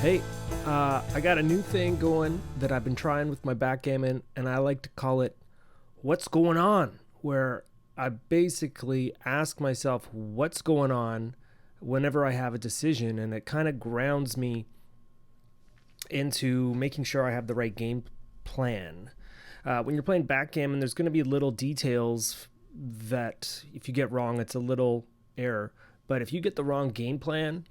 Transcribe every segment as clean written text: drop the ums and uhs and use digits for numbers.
Hey, I got a new thing going that I've been trying with my backgammon, and I like to call it What's Going On, where I basically ask myself what's going on whenever I have a decision, and it kind of grounds me into making sure I have the right game plan. When you're playing backgammon, there's going to be little details that if you get wrong, it's a little error. But if you get the wrong game plan,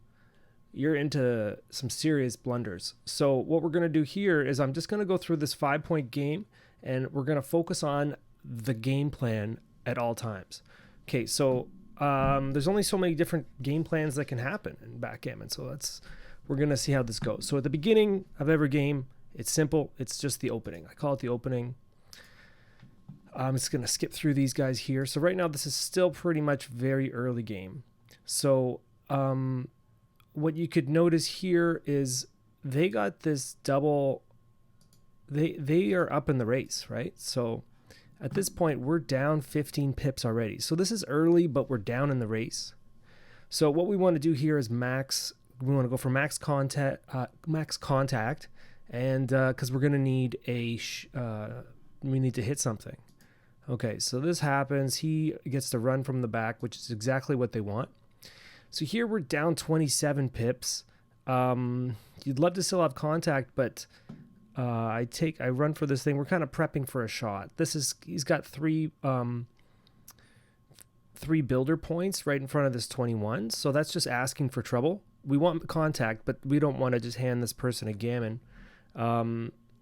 you're into some serious blunders. So what we're going to do here is I'm just going to go through this 5-point game, and we're going to focus on the game plan at all times. Okay, so there's only so many different game plans that can happen in backgammon. So we're going to see how this goes. So at the beginning of every game, it's simple. It's just the opening. I call it the opening. I'm just going to skip through these guys here. So right now, this is still pretty much very early game. So what you could notice here is they got this double. They are up in the race, right? So at this point, we're down 15 pips already. So this is early, but we're down in the race. So what we want to do here is max. We want to go for max contact, and because we're going to need we need to hit something. Okay, so this happens. He gets to run from the back, which is exactly what they want. So here we're down 27 pips. You'd love to still have contact, but I run for this thing. We're kind of prepping for a shot. He's got three builder points right in front of this 21. So that's just asking for trouble. We want contact, but we don't want to just hand this person a gammon.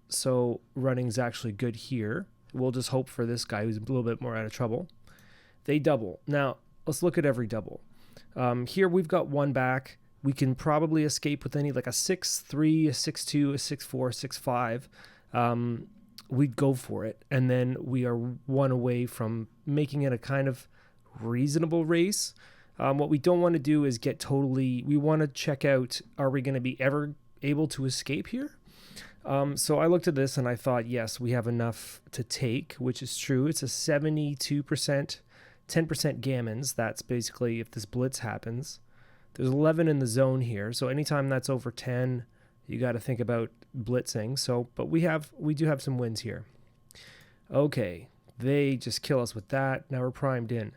So running's actually good here. We'll just hope for this guy who's a little bit more out of trouble. They double. Now, let's look at every double. Here we've got one back. We can probably escape with any, like a 6-3, a 6-2, a 6-4, 6-5. We'd go for it. And then we are one away from making it a kind of reasonable race. What we don't want to do is we want to check out, are we going to be ever able to escape here? So I looked at this and I thought, yes, we have enough to take, which is true. It's a 72%, 10% gammons. That's basically if this blitz happens. There's 11 in the zone here. So anytime that's over 10, you got to think about blitzing. So, but we do have some wins here. Okay. They just kill us with that. Now we're primed in.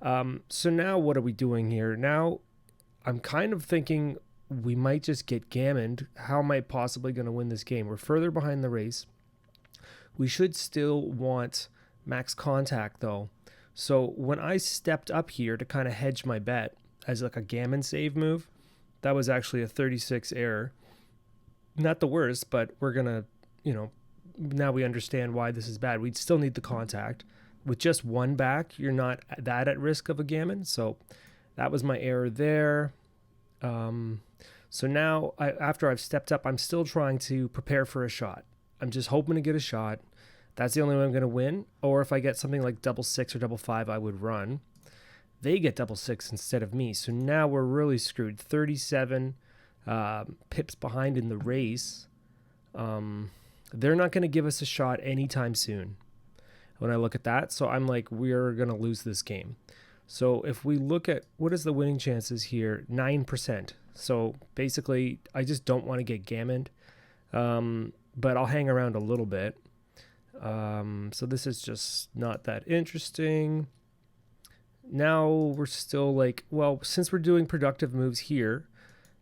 So now what are we doing here? Now I'm kind of thinking we might just get gammoned. How am I possibly going to win this game? We're further behind the race. We should still want max contact though. So when I stepped up here to kind of hedge my bet as like a gammon save move, that was actually a 36 error. Not the worst, but we're going to, now we understand why this is bad. We'd still need the contact. With just one back, you're not that at risk of a gammon. So that was my error there. So now after I've stepped up, I'm still trying to prepare for a shot. I'm just hoping to get a shot. That's the only way I'm going to win. Or if I get something like 6-6 or 5-5, I would run. They get 6-6 instead of me. So now we're really screwed. 37 pips behind in the race. They're not going to give us a shot anytime soon when I look at that. So I'm like, we're going to lose this game. So if we look at what is the winning chances here, 9%. So basically, I just don't want to get gammoned, but I'll hang around a little bit. So this is just not that interesting. Now we're still like, well, since we're doing productive moves here,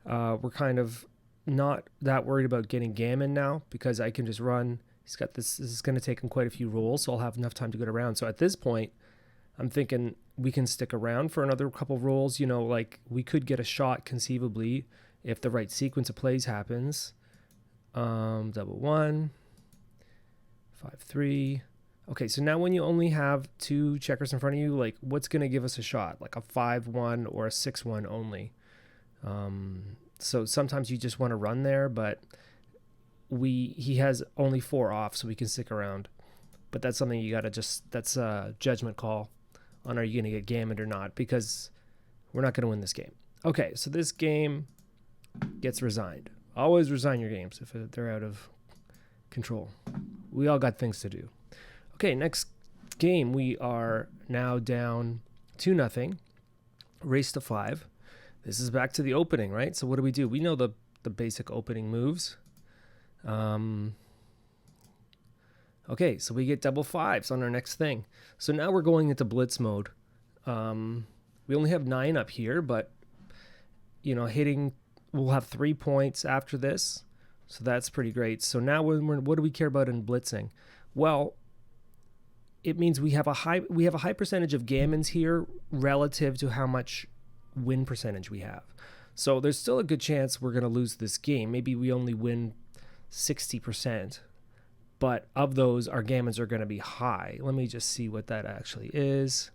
we're kind of not that worried about getting gammon now because I can just run. He's got this. This is going to take him quite a few rolls, so I'll have enough time to get around. So at this point, I'm thinking we can stick around for another couple rolls. Like we could get a shot conceivably if the right sequence of plays happens. 1-1, 5-3. Okay, so now when you only have two checkers in front of you, like what's going to give us a shot? Like a 5-1 or a 6-1 only. So sometimes you just want to run there, but he has only 4 off, so we can stick around. But that's something you got to that's a judgment call on are you going to get gammoned or not, because we're not going to win this game. Okay, so this game gets resigned. Always resign your games if they're out of control. We all got things to do. Okay, next game, we are now down 2-0, race to 5. This is back to the opening, right? So what do? We know the the basic opening moves. Okay, so we get double fives on our next thing. So now we're going into blitz mode. We only have 9 up here, but hitting, we'll have 3 points after this. So that's pretty great. So now what do we care about in blitzing? Well, it means we have a high percentage of gammons here relative to how much win percentage we have. So there's still a good chance we're going to lose this game. Maybe we only win 60%, but of those, our gammons are going to be high. Let me just see what that actually is.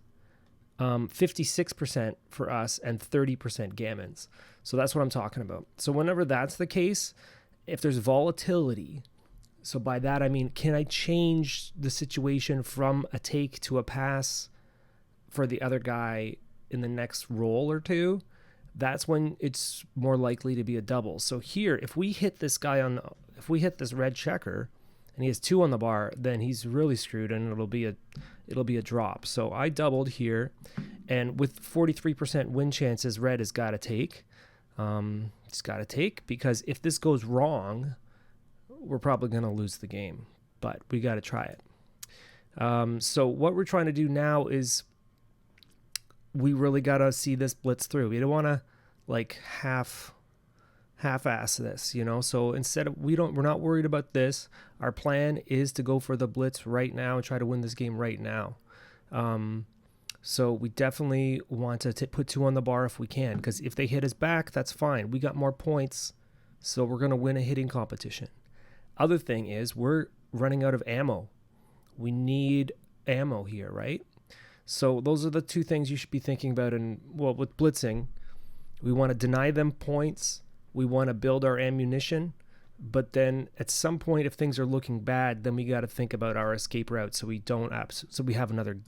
56% for us and 30% gammons. So that's what I'm talking about. So whenever that's the case, if there's volatility, so by that I mean, can I change the situation from a take to a pass for the other guy in the next roll or two? That's when it's more likely to be a double. So here, if we hit this red checker and he has 2 on the bar, then he's really screwed and it'll be a drop. So I doubled here, and with 43% win chances, red has got to take. It's got to take, because if this goes wrong, we're probably going to lose the game, but we got to try it. So what we're trying to do now is we really got to see this blitz through. We don't want to like half-ass this, So instead of, we're not worried about this. Our plan is to go for the blitz right now and try to win this game right now. So we definitely want to put 2 on the bar if we can, because if they hit us back, that's fine. We got more points, so we're going to win a hitting competition. Other thing is we're running out of ammo. We need ammo here, right? So those are the 2 things you should be thinking about. With blitzing, we want to deny them points. We want to build our ammunition. But then at some point, if things are looking bad, then we got to think about our escape route so we have another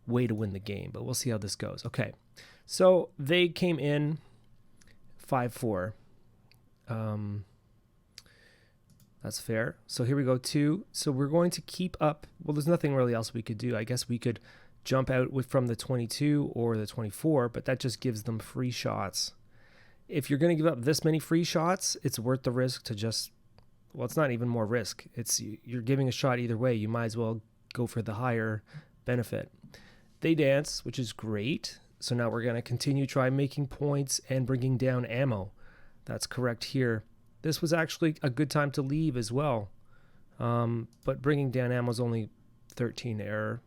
way to win the game. But we'll see how this goes. Okay, so they came in 5-4. That's fair. So here we go, 2. So we're going to keep up. Well, there's nothing really else we could do. I guess we could jump out from the 22 or the 24, but that just gives them free shots. If you're going to give up this many free shots, it's worth the risk to it's not even more risk. You're giving a shot either way. You might as well go for the higher benefit. They dance, which is great. So now we're going to continue try making points and bringing down ammo. That's correct here. This was actually a good time to leave as well. But bringing down ammo is only 13 error.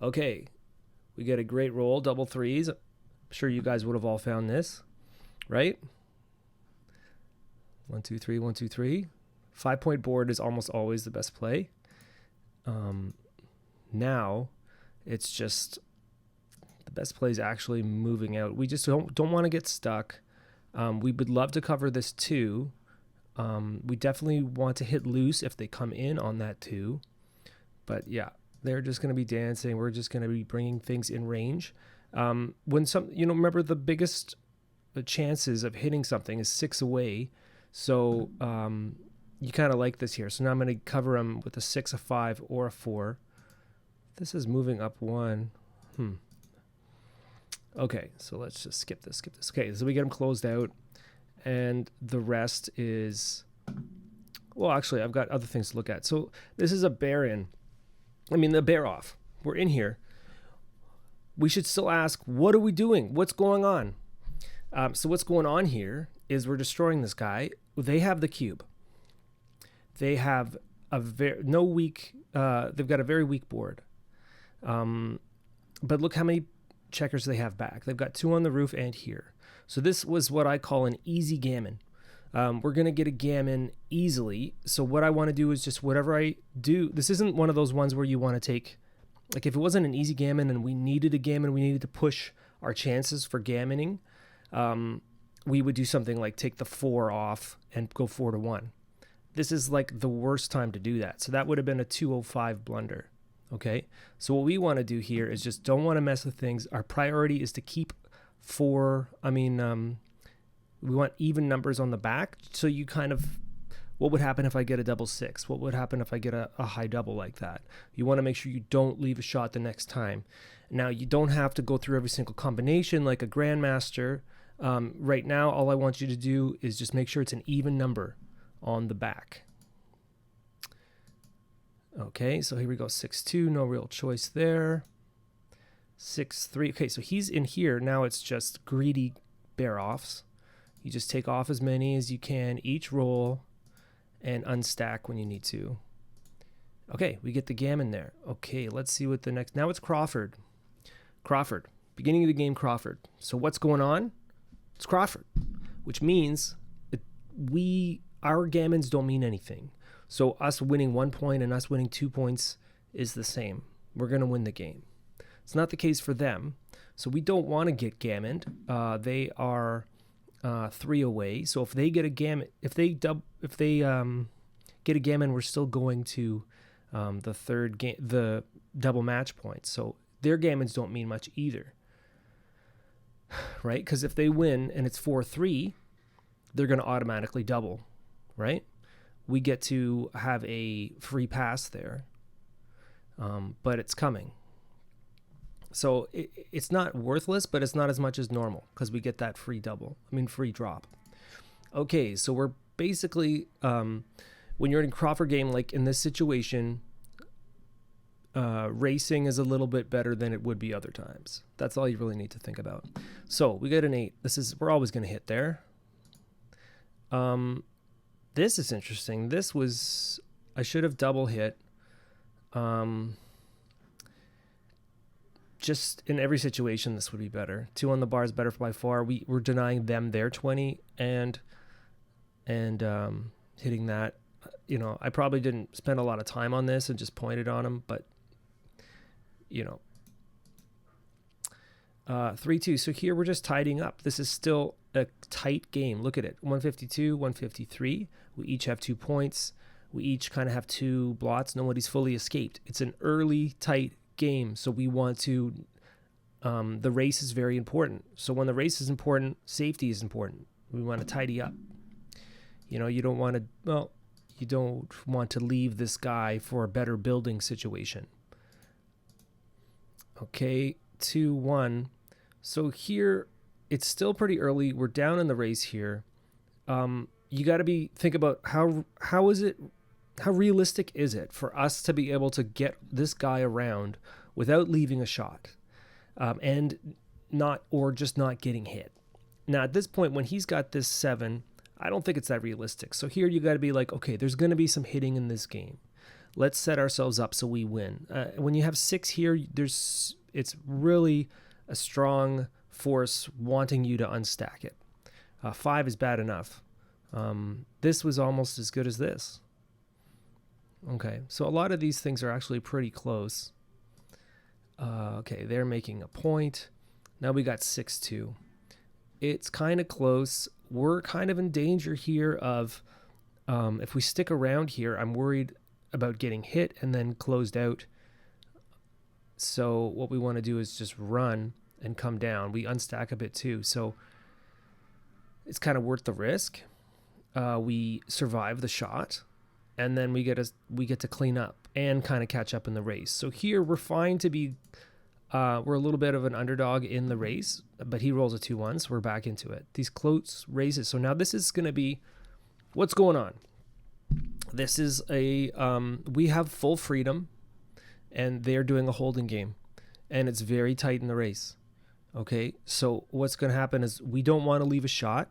Okay, we get a great roll, double threes. I'm sure you guys would have all found this, right? 1, 2, 3, 1, 2, 3. 5-point board is almost always the best play. Now it's just the best play is actually moving out. We just don't want to get stuck. We would love to cover this 2. We definitely want to hit loose if they come in on that 2. But yeah, they're just going to be dancing. We're just going to be bringing things in range. Remember the biggest chances of hitting something is 6 away. So you kind of like this here. So now I'm going to cover them with a 6, a 5, or a 4. This is moving up 1. Okay, so let's just skip this. Okay, so we get them closed out, and the rest is, well, actually, I've got other things to look at. So this is a bear the bear off. We're in here. We should still ask, what are we doing? What's going on? So what's going on here is we're destroying this guy. They have the cube. They have they've got a very weak board. But look how many checkers they have back. They've got 2 on the roof and here. So this was what I call an easy gammon. We're going to get a gammon easily. So what I want to do is just whatever I do. This isn't one of those ones where you want to take, like if it wasn't an easy gammon and we needed a gammon, we needed to push our chances for gammoning, we would do something like take the 4 off and go 4-1. This is like the worst time to do that. So that would have been a 205 blunder. Okay, so what we want to do here is just don't want to mess with things. Our priority is to keep we want even numbers on the back. So you what would happen if I get a double 6? What would happen if I get a high double like that? You want to make sure you don't leave a shot the next time. Now, you don't have to go through every single combination like a grandmaster. Right now, all I want you to do is just make sure it's an even number on the back. Okay, so here we go, 6-2, no real choice there. 6-3, okay, so he's in here. Now it's just greedy bear-offs. You just take off as many as you can each roll and unstack when you need to. Okay, we get the gammon there. Okay, let's see what the next... Now it's Crawford. Crawford. Beginning of the game, Crawford. So what's going on? It's Crawford, which means our gammons don't mean anything. So us winning 1 point and us winning 2 points is the same. We're going to win the game. It's not the case for them. So we don't want to get gammoned. They are 3 away. So if they get a gammon, if they get a gammon, we're still going to the third game, the double match points. So their gammons don't mean much either, right? Because if they win and it's 4-3, they're going to automatically double, right? We get to have a free pass there, but it's coming. So it's not worthless, but it's not as much as normal because we get that free drop. Okay, so we're basically, when you're in a Crawford game, like in this situation, racing is a little bit better than it would be other times. That's all you really need to think about. So we get an 8. We're always going to hit there. This is interesting. I should have double hit. Just in every situation, this would be better. 2 on the bar is better by far. We're denying them their 20 and hitting that. You know, I probably didn't spend a lot of time on this and just pointed on them, but you know, 3-2. So here we're just tidying up. This is still a tight game. Look at it. 152, 153. We each have 2 points. We each kind of have 2 blots. Nobody's fully escaped. It's an early, tight game. So we want to, the race is very important. So when the race is important, safety is important. We want to tidy up. You know, you don't want to leave this guy for a better building situation. Okay, 2-1. So here, it's still pretty early. We're down in the race here. You got to think about how realistic is it for us to be able to get this guy around without leaving a shot, and just not getting hit. Now at this point, when he's got this 7, I don't think it's that realistic. So here you got to be like, okay, there's going to be some hitting in this game. Let's set ourselves up so we win. When you have 6 here, it's really a strong force wanting you to unstack it. 5 is bad enough. This was almost as good as this. Okay, so a lot of these things are actually pretty close. Okay, they're making a point. Now we got 6-2. It's kind of close. We're kind of in danger here of, if we stick around here, I'm worried about getting hit and then closed out. So what we want to do is just run and come down. We unstack a bit too, so it's kind of worth the risk. We survive the shot, and then we get to clean up and kind of catch up in the race. So here we're fine to be, we're a little bit of an underdog in the race, but he rolls a 2-1, so we're back into it. These close races. So now this is going to be, what's going on? This is we have full freedom, and they're doing a holding game, and it's very tight in the race. Okay, so what's going to happen is we don't want to leave a shot.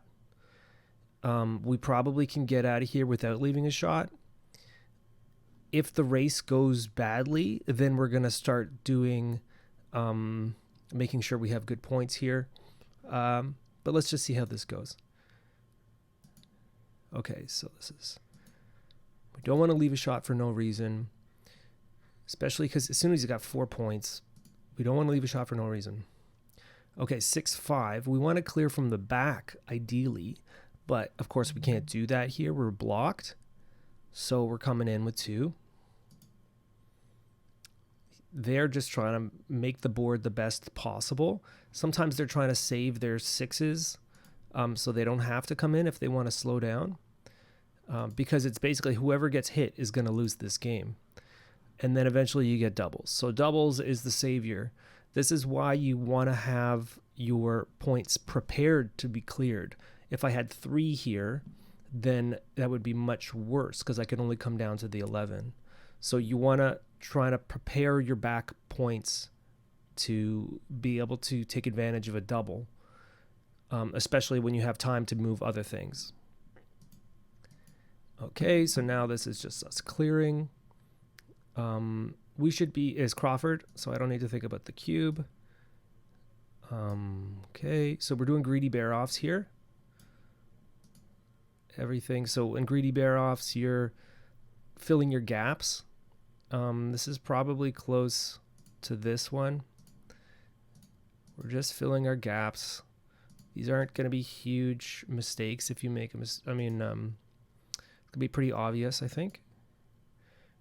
We probably can get out of here without leaving a shot. If the race goes badly, then we're going to start doing, making sure we have good points here. But let's just see how this goes. Okay, so we don't want to leave a shot for no reason, especially because as soon as you got 4 points, we don't want to leave a shot for no reason. Okay, 6-5. We want to clear from the back, ideally. But, of course, we can't do that here. We're blocked. So we're coming in with 2. They're just trying to make the board the best possible. Sometimes they're trying to save their 6s so they don't have to come in if they want to slow down. Because it's basically whoever gets hit is going to lose this game. And then eventually you get doubles. So doubles is the savior. This is why you want to have your points prepared to be cleared. If I had 3 here, then that would be much worse because I could only come down to the 11. So you want to try to prepare your back points to be able to take advantage of a double, especially when you have time to move other things. Okay, so now this is just us clearing. We should be is Crawford, so I don't need to think about the cube. Okay, so we're doing greedy bear offs here. Everything. So in greedy bear offs, you're filling your gaps. This is probably close to this one. We're just filling our gaps. These aren't going to be huge mistakes if you make a mistake. I mean, it's going to be pretty obvious, I think.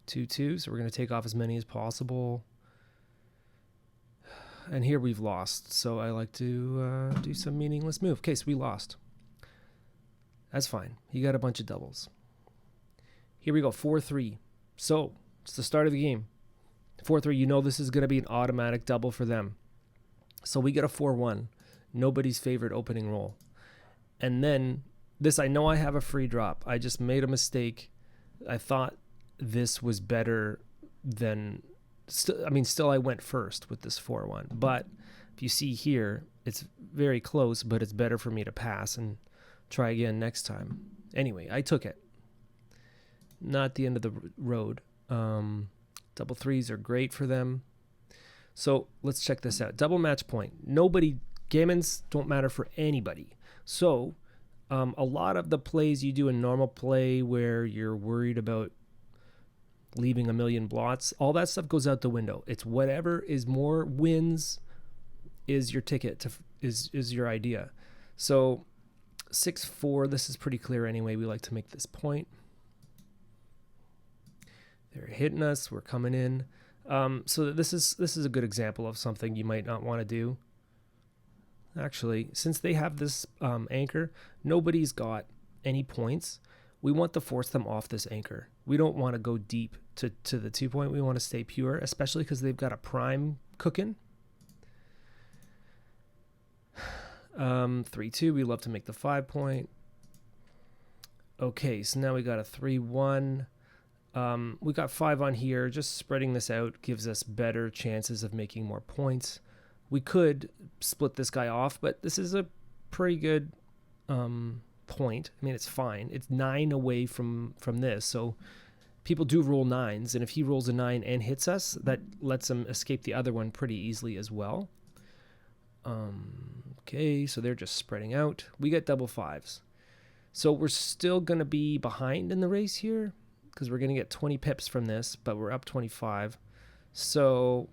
2-2, so we're going to take off as many as possible. And here we've lost, so I like to do some meaningless move. Okay, so we lost. That's fine. He got a bunch of doubles. Here we go, 4-3. So it's the start of the game. 4-3, you know this is going to be an automatic double for them. So we get a 4-1. Nobody's favorite opening roll. And then this, I know I have a free drop. I just made a mistake. I thought this was better than... still I went first with this 4-1. But if you see here, it's very close, but it's better for me to pass and try again next time. Anyway, I took it. Not the end of the road. Double threes are great for them. So let's check this out. Double match point. Gammons don't matter for anybody. So a lot of the plays you do in normal play where you're worried about leaving a million blots, all that stuff goes out the window. It's whatever is more wins is your ticket, is your idea. So 6-4, this is pretty clear anyway. We like to make this point. They're hitting us. We're coming in. So this is a good example of something you might not want to do. Actually, since they have this anchor, nobody's got any points. We want to force them off this anchor. We don't want to go deep to the 2 point. We want to stay pure, especially because they've got a prime cooking. 3-2, we love to make the 5 point. Okay, so now we got a 3-1. We got 5 on here. Just spreading this out gives us better chances of making more points. We could split this guy off, but this is a pretty good point. I mean, it's fine. It's 9 away from this, so people do roll 9s, and if he rolls a 9 and hits us, that lets him escape the other one pretty easily as well. Okay, so they're just spreading out. We get double 5s. So we're still going to be behind in the race here because we're going to get 20 pips from this, but we're up 25. So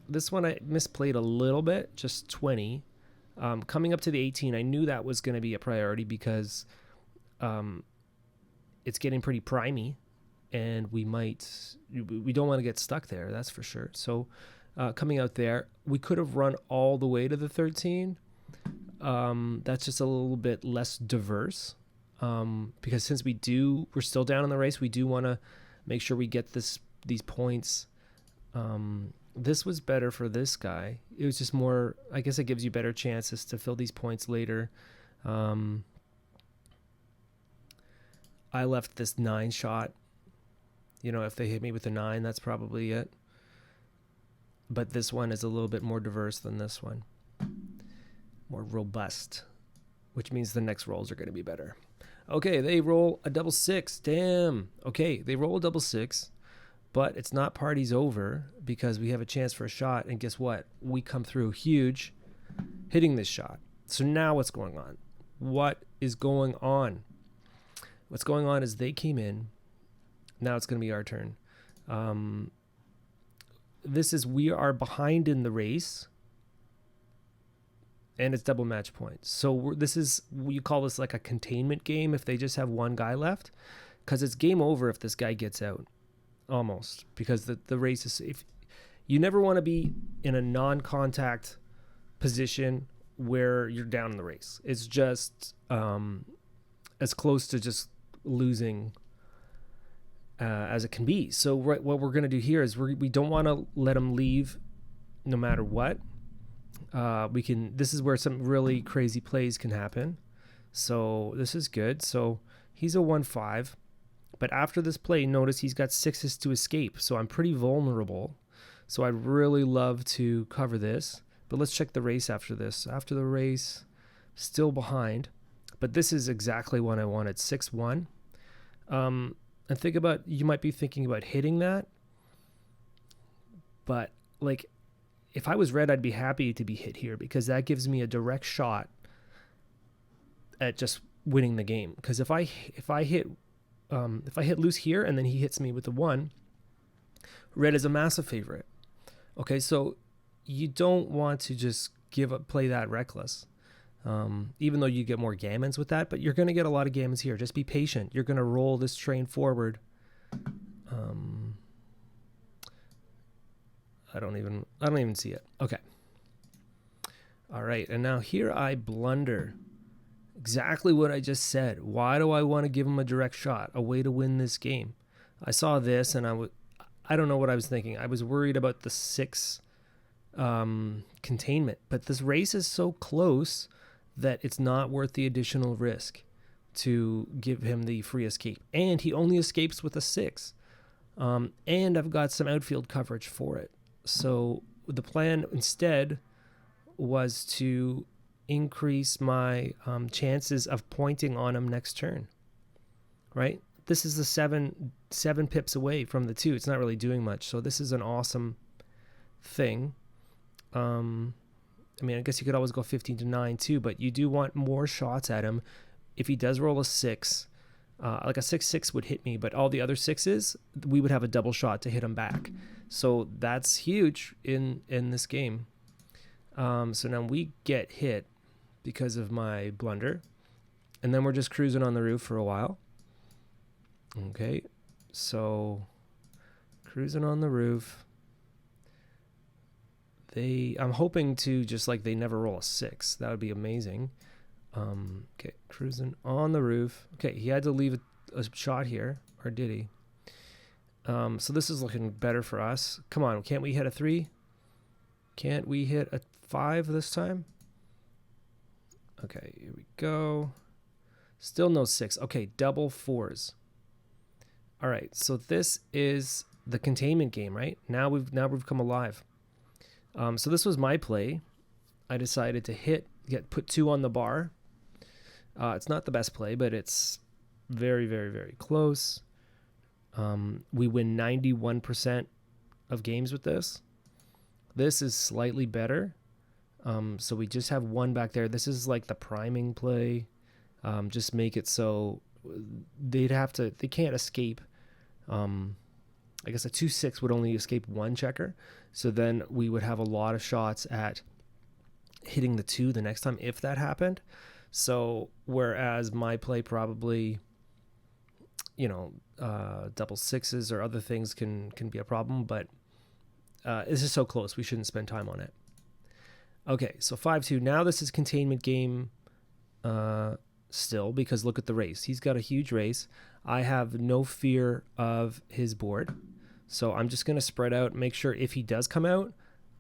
this one I misplayed a little bit, just 20. Coming up to the 18, I knew that was going to be a priority because it's getting pretty primey, and we don't want to get stuck there, that's for sure. So coming out there, we could have run all the way to the 13. That's just a little bit less diverse because since we're still down in the race, we do want to make sure we get these points. This was better for this guy. It was just more, I guess it gives you better chances to fill these points later. I left this 9 shot. You know, if they hit me with a 9, that's probably it. But this one is a little bit more diverse than this one. More robust, which means the next rolls are going to be better. Okay, they roll a double 6. Damn. Okay, they roll a double 6. But it's not party's over because we have a chance for a shot. And guess what? We come through huge hitting this shot. So now what's going on? What is going on? What's going on is they came in. Now it's going to be our turn. We are behind in the race. And it's double match points. So we call this like a containment game if they just have one guy left. Because it's game over if this guy gets out. Almost, because the race is safe. You never want to be in a non-contact position where you're down in the race. It's just as close to just losing as it can be. So what we're going to do here is we don't want to let them leave no matter what. This is where some really crazy plays can happen. So this is good. So he's a 1-5. But after this play, notice he's got 6s to escape. So I'm pretty vulnerable. So I'd really love to cover this. But let's check the race after this. After the race, still behind. But this is exactly what I wanted, 6-1. And think about, you might be thinking about hitting that. But like, if I was red, I'd be happy to be hit here because that gives me a direct shot at just winning the game. Because if I hit loose here and then he hits me with the 1, red is a massive favorite. Okay, so you don't want to just play that reckless. Even though you get more gammons with that, but you're going to get a lot of gammons here. Just be patient. You're going to roll this train forward. I don't even see it. Okay. All right. And now here I blunder. Exactly what I just said. Why do I want to give him a direct shot? A way to win this game. I saw this and I don't know what I was thinking. I was worried about the 6 containment, but this race is so close that it's not worth the additional risk to give him the free escape. And he only escapes with a 6. And I've got some outfield coverage for it. So the plan instead was to increase my chances of pointing on him next turn, right? This is the 7 pips away from the 2. It's not really doing much. So this is an awesome thing. I mean, I guess you could always go 15-9 too, but you do want more shots at him. If he does roll a 6, like a 6-6 would hit me, but all the other 6s, we would have a double shot to hit him back. So that's huge in this game. So now we get hit because of my blunder, and then we're just cruising on the roof for a while. Okay, so cruising on the roof. I'm hoping to just like they never roll a 6. That would be amazing. Okay, cruising on the roof. Okay, he had to leave a shot here, or did he? So this is looking better for us. Come on, can't we hit a 3? Can't we hit a 5 this time? Okay, here we go. Still no 6. Okay, double 4s. All right, so this is the containment game, right? Now we've come alive. So this was my play. I decided to put 2 on the bar. It's not the best play, but it's very, very, very close. We win 91% of games with this. This is slightly better. So we just have 1 back there. This is like the priming play. Just make it so they can't escape. I guess a 2-6 would only escape 1 checker. So then we would have a lot of shots at hitting the 2 the next time if that happened. So whereas my play probably, double 6s or other things can be a problem, but this is so close. We shouldn't spend time on it. Okay, so 5-2. Now this is containment game still, because look at the race. He's got a huge race. I have no fear of his board. So I'm just going to spread out, make sure if he does come out,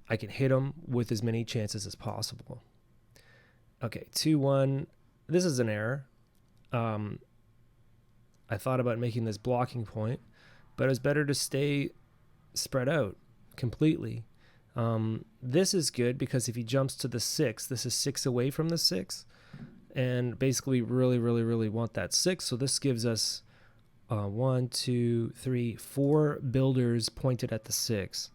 I can hit him with as many chances as possible. Okay, 2-1. This is an error. I thought about making this blocking point, but it's better to stay spread out completely. This is good because if he jumps to the 6, this is 6 away from the 6. And basically really, really, really want that 6. So this gives us 1, 2, 3, 4 builders pointed at the 6,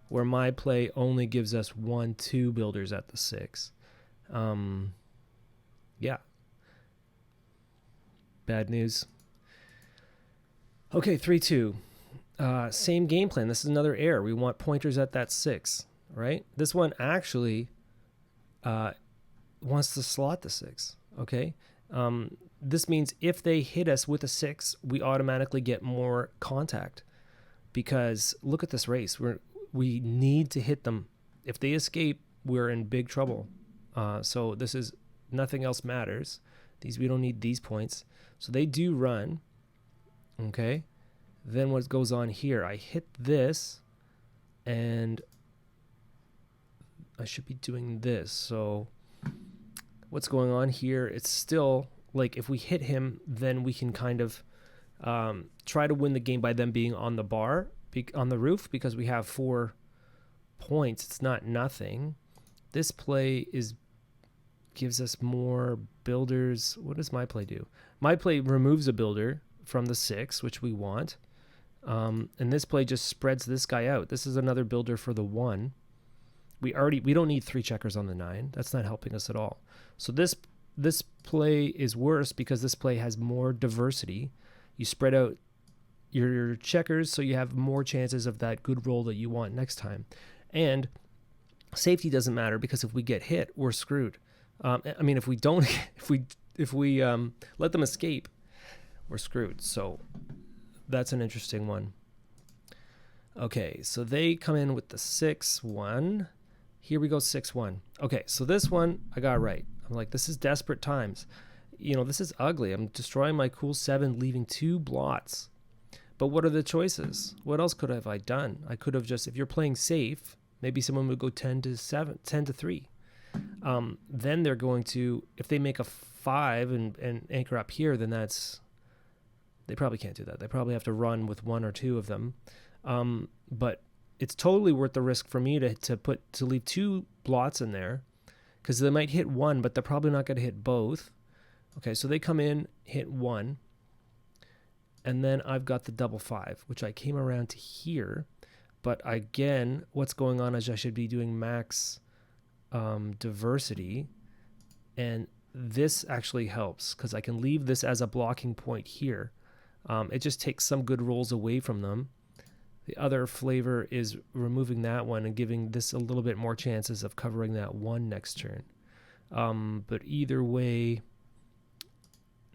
where my play only gives us 1, 2 builders at the 6. Yeah. Bad news. Okay, 3-2. Same game plan. This is another error. We want pointers at that 6, right? This one actually wants to slot the 6, okay? This means if they hit us with a 6, we automatically get more contact, because look at this race. We need to hit them. If they escape, we're in big trouble. So this is, nothing else matters. We don't need these points. So they do run. Okay. Then what goes on here? I hit this, and I should be doing this. So what's going on here? It's still like if we hit him, then we can kind of try to win the game by them being on the bar, on the roof, because we have 4 points. It's not nothing. This play gives us more builders. What does my play do? My play removes a builder from the 6, which we want. And this play just spreads this guy out. This is another builder for the 1. We don't need 3 checkers on the 9. That's not helping us at all. So this play is worse because this play has more diversity. You spread out your checkers so you have more chances of that good roll that you want next time. And safety doesn't matter because if we get hit, we're screwed. I mean, if we don't, if we let them escape, we're screwed. So that's an interesting one. Okay, so they come in with the 6-1. Here we go, 6-1. Okay, so this one I got right. I'm like, this is desperate times. You know, this is ugly. I'm destroying my cool 7, leaving 2 blots. But what are the choices? What else could have I done? I could have just, if you're playing safe, maybe someone would go 10-7, 10-3. Then they're going to, if they make a 5 and anchor up here, then they probably can't do that. They probably have to run with 1 or 2 of them. But it's totally worth the risk for me to leave 2 blots in there because they might hit 1, but they're probably not going to hit both. Okay, so they come in, hit 1, and then I've got the double 5, which I came around to here. But again, what's going on is I should be doing max diversity, and this actually helps because I can leave this as a blocking point here. It just takes some good rolls away from them. The other flavor is removing that one and giving this a little bit more chances of covering that 1 next turn. But either way,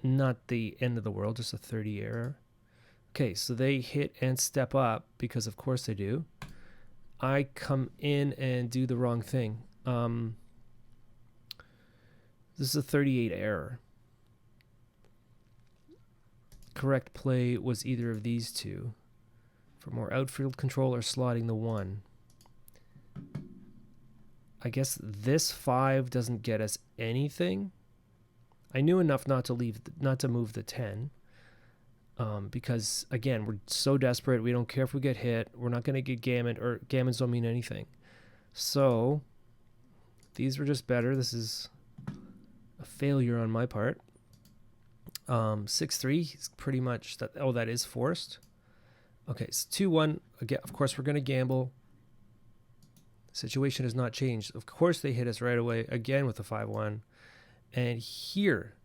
not the end of the world, just a 30 error. Okay, so they hit and step up because of course they do. I come in and do the wrong thing. This is a 38 error. Correct play was either of these 2. For more outfield control or slotting the 1. I guess this 5 doesn't get us anything. I knew enough not to move the 10. Because again, we're so desperate. We don't care if we get hit. We're not going to get gammoned, or gammons don't mean anything. So these were just better. This is a failure on my part. 6-3 is pretty much that. Oh, that is forced. Okay, so 2-1. Again, of course, we're going to gamble. The situation has not changed. Of course, they hit us right away again with the 5-1. And here,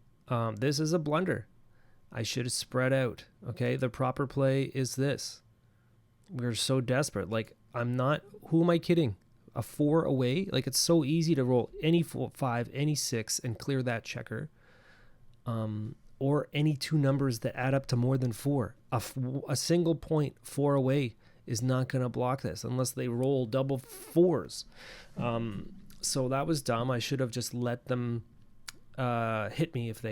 this is a blunder. I should have spread out. Okay, the proper play is this. We're so desperate. Like, who am I kidding? A 4 away? Like, it's so easy to roll any 5, any 6, and clear that checker. Or any 2 numbers that add up to more than 4. A single point 4 away is not going to block this unless they roll double 4s. So that was dumb. I should have just let them hit me if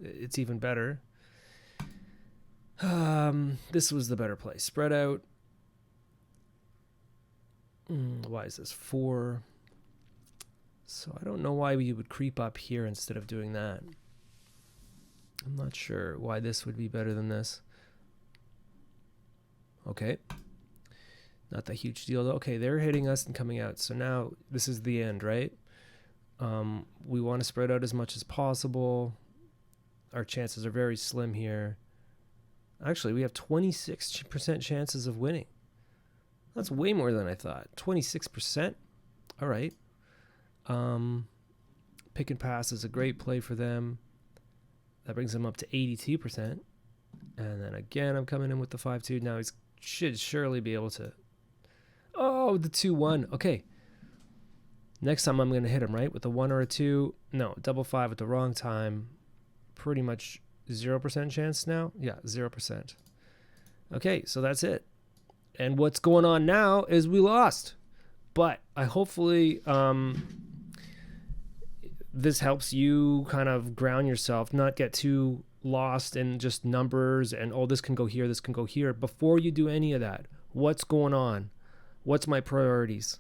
it's even better. This was the better play. Spread out. Why is this 4? So I don't know why we would creep up here instead of doing that. I'm not sure why this would be better than this. Okay. Not that huge deal though. Okay, they're hitting us and coming out. So now this is the end, right? We want to spread out as much as possible. Our chances are very slim here. Actually, we have 26% chances of winning. That's way more than I thought. 26%. All right. Pick and pass is a great play for them. That brings him up to 82%. And then again, I'm coming in with the 5-2. Now he should surely be able to. Oh, the 2-1. Okay. Next time I'm going to hit him, right? With a 1 or a 2. No, double 5 at the wrong time. Pretty much 0% chance now. Yeah, 0%. Okay, so that's it. And what's going on now is we lost. But I hopefully this helps you kind of ground yourself, not get too lost in just numbers and, oh, this can go here, this can go here. Before you do any of that, what's going on? What's my priorities?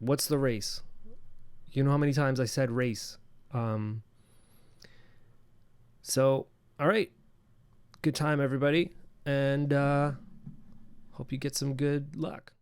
What's the race? You know how many times I said race. So, all right. Good time, everybody. And hope you get some good luck.